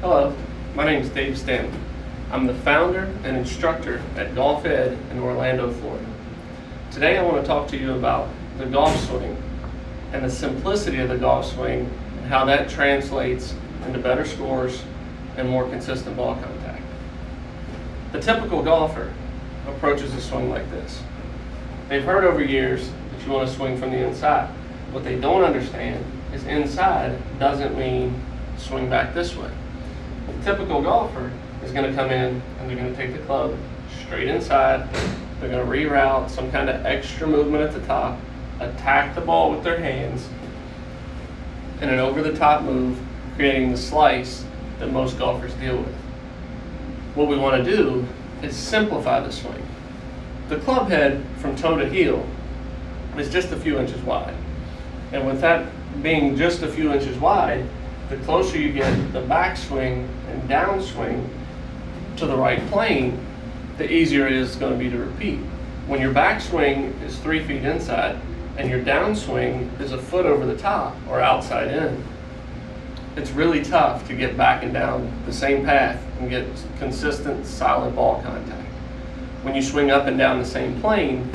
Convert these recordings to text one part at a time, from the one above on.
Hello, my name is Dave Stanley. I'm the founder and instructor at GolfEd in Orlando, Florida. Today I want to talk to you about the golf swing and the simplicity of the golf swing and how that translates into better scores and more consistent ball contact. The typical golfer approaches a swing like this. They've heard over years that you want to swing from the inside. What they don't understand is inside doesn't mean swing back this way. The typical golfer is going to come in and they're going to take the club straight inside. They're going to reroute some kind of extra movement at the top, attack the ball with their hands, and an over-the-top move, creating the slice that most golfers deal with. What we want to do is simplify the swing. The club head from toe to heel is just a few inches wide. And with that being just a few inches wide, the closer you get the backswing and downswing to the right plane, the easier it is going to be to repeat. When your backswing is 3 feet inside and your downswing is a foot over the top or outside in, it's really tough to get back and down the same path and get consistent, solid ball contact. When you swing up and down the same plane,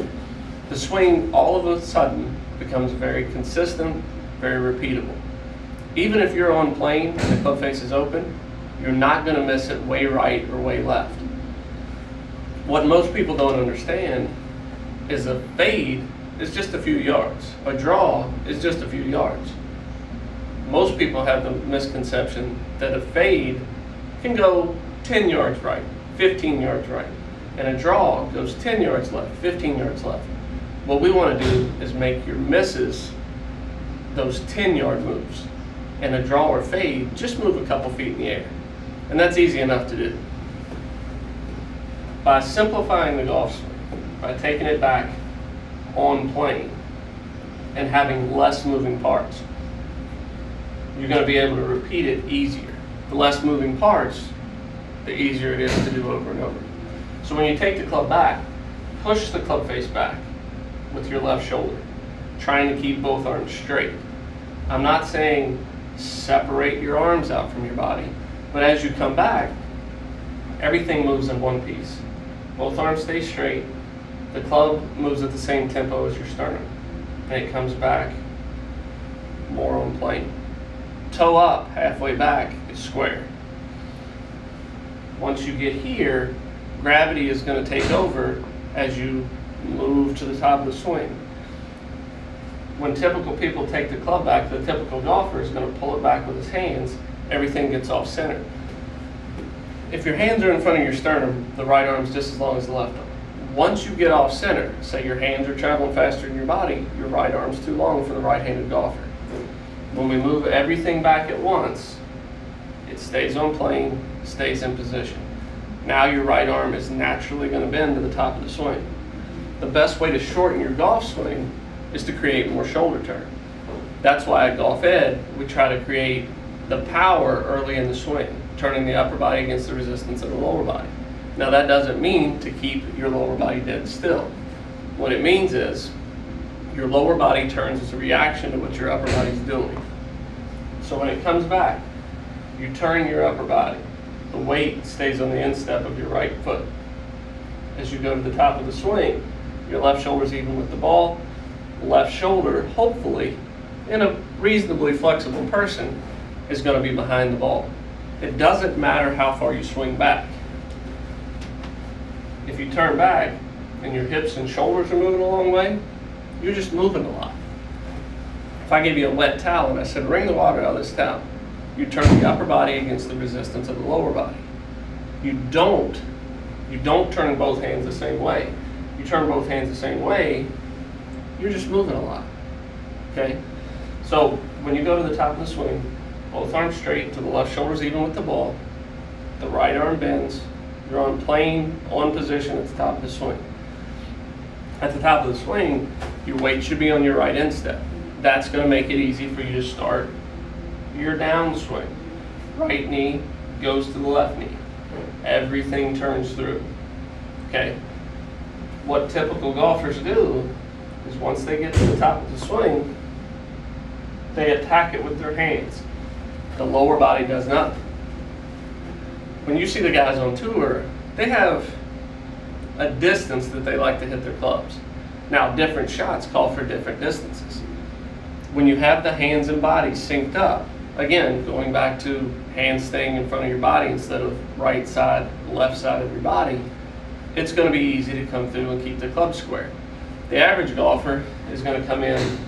the swing all of a sudden becomes very consistent, very repeatable. Even if you're on plane and the club face is open, you're not going to miss it way right or way left. What most people don't understand is a fade is just a few yards. A draw is just a few yards. Most people have the misconception that a fade can go 10 yards right, 15 yards right, and a draw goes 10 yards left, 15 yards left. What we want to do is make your misses those 10-yard moves, and a draw or fade just move a couple feet in the air. And that's easy enough to do. By simplifying the golf swing, by taking it back on plane and having less moving parts, you're going to be able to repeat it easier. The less moving parts, the easier it is to do over and over. So when you take the club back, push the club face back with your left shoulder, trying to keep both arms straight. I'm not saying separate your arms out from your body, but as you come back, everything moves in one piece. Both arms stay straight, the club moves at the same tempo as your sternum, and it comes back more on plane. Toe up, halfway back is square. Once you get here, gravity is going to take over as you move to the top of the swing. When typical people take the club back, the typical golfer is going to pull it back with his hands. Everything gets off center. If your hands are in front of your sternum, the right arm's just as long as the left arm. Once you get off center, say your hands are traveling faster than your body, your right arm's too long for the right-handed golfer. When we move everything back at once, it stays on plane, stays in position. Now your right arm is naturally going to bend to the top of the swing. The best way to shorten your golf swing is to create more shoulder turn. That's why at GolfEd, we try to create the power early in the swing, turning the upper body against the resistance of the lower body. Now that doesn't mean to keep your lower body dead still. What it means is your lower body turns as a reaction to what your upper body's doing. So when it comes back, you turn your upper body. The weight stays on the instep of your right foot. As you go to the top of the swing, your left shoulder's even with the ball. Left shoulder, hopefully, in a reasonably flexible person, is going to be behind the ball. It doesn't matter how far you swing back. If you turn back and your hips and shoulders are moving a long way, you're just moving a lot. If I gave you a wet towel and I said, wring the water out of this towel, you turn the upper body against the resistance of the lower body. You don't turn both hands the same way. You turn both hands the same way, you're just moving a lot, okay? So when you go to the top of the swing, both arms straight to the left shoulder's even with the ball, the right arm bends, you're on plane, on position at the top of the swing. At the top of the swing, your weight should be on your right instep. That's going to make it easy for you to start your downswing. Right knee goes to the left knee. Everything turns through, okay? What typical golfers do is once they get to the top of the swing, they attack it with their hands. The lower body does nothing. When you see the guys on tour, they have a distance that they like to hit their clubs. Now, different shots call for different distances. When you have the hands and body synced up, again, going back to hands staying in front of your body instead of right side, left side of your body, it's going to be easy to come through and keep the club square. The average golfer is going to come in,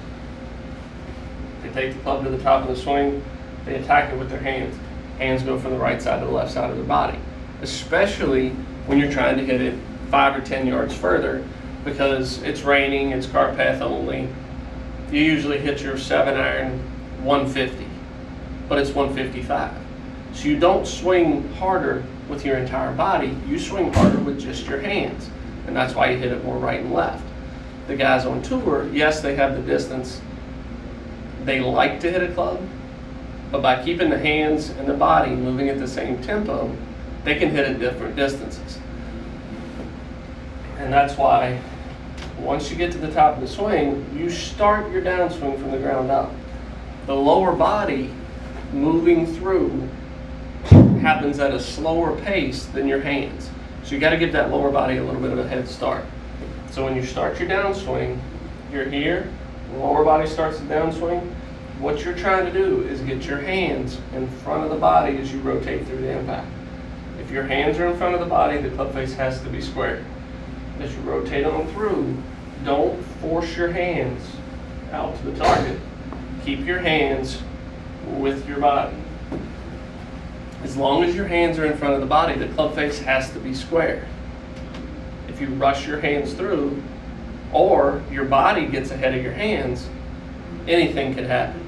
they take the club to the top of the swing, they attack it with their hands. Hands go from the right side to the left side of their body, especially when you're trying to hit it 5 or 10 yards further because it's raining, it's cart path only. You usually hit your 7-iron 150, but it's 155. So you don't swing harder with your entire body, you swing harder with just your hands, and that's why you hit it more right and left. The guys on tour, yes, they have the distance, they like to hit a club, but by keeping the hands and the body moving at the same tempo, they can hit at different distances. And that's why once you get to the top of the swing, you start your downswing from the ground up. The lower body moving through happens at a slower pace than your hands. So you got to give that lower body a little bit of a head start. So when you start your downswing, you're here, the lower body starts the downswing. What you're trying to do is get your hands in front of the body as you rotate through the impact. If your hands are in front of the body, the club face has to be square. As you rotate on through, don't force your hands out to the target. Keep your hands with your body. As long as your hands are in front of the body, the club face has to be square. If you rush your hands through, or your body gets ahead of your hands, anything could happen.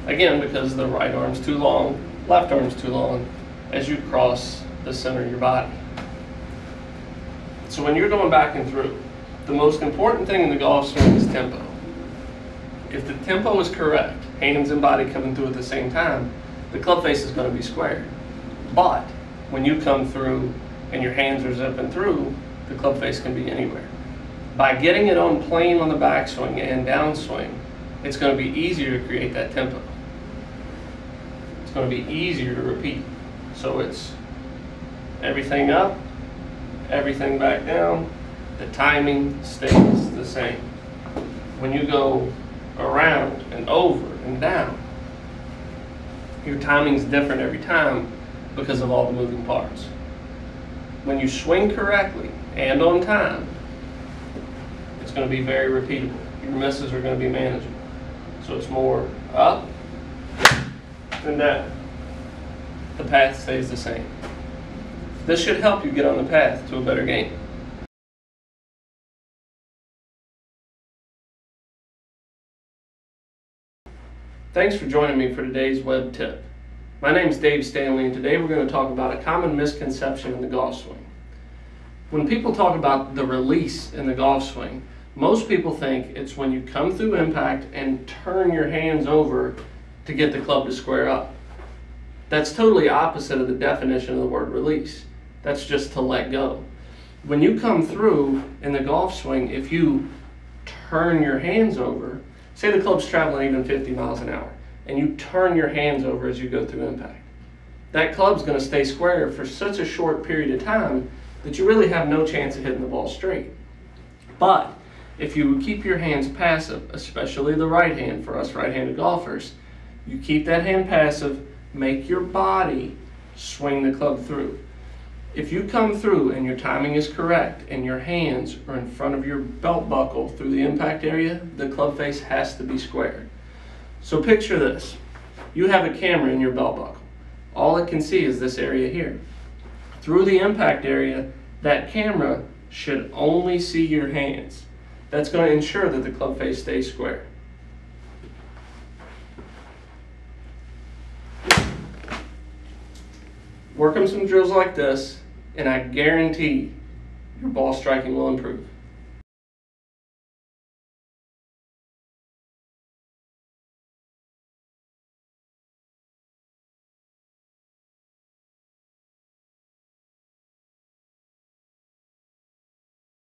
Again, because the right arm's too long, left arm's too long, as you cross the center of your body. So when you're going back and through, the most important thing in the golf swing is tempo. If the tempo is correct, hands and body coming through at the same time, the club face is going to be square. But when you come through and your hands are zipping through, the club face can be anywhere. By getting it on plane on the backswing and downswing, it's going to be easier to create that tempo. It's going to be easier to repeat. So it's everything up, everything back down, the timing stays the same. When you go around and over and down, your timing's different every time because of all the moving parts. When you swing correctly and on time, it's going to be very repeatable. Your misses are going to be manageable. So it's more up and down. The path stays the same. This should help you get on the path to a better game. Thanks for joining me for today's web tip. My name is Dave Stanley, and today we're going to talk about a common misconception in the golf swing. When people talk about the release in the golf swing, most people think it's when you come through impact and turn your hands over to get the club to square up. That's totally opposite of the definition of the word release. That's just to let go. When you come through in the golf swing, if you turn your hands over, say the club's traveling even 50 miles an hour, and you turn your hands over as you go through impact, that club's going to stay square for such a short period of time that you really have no chance of hitting the ball straight. But if you keep your hands passive, especially the right hand for us right-handed golfers, you keep that hand passive, make your body swing the club through. If you come through and your timing is correct and your hands are in front of your belt buckle through the impact area, the club face has to be squared. So picture this. You have a camera in your belt buckle. All it can see is this area here. Through the impact area, that camera should only see your hands. That's going to ensure that the club face stays square. Work on some drills like this, and I guarantee your ball striking will improve.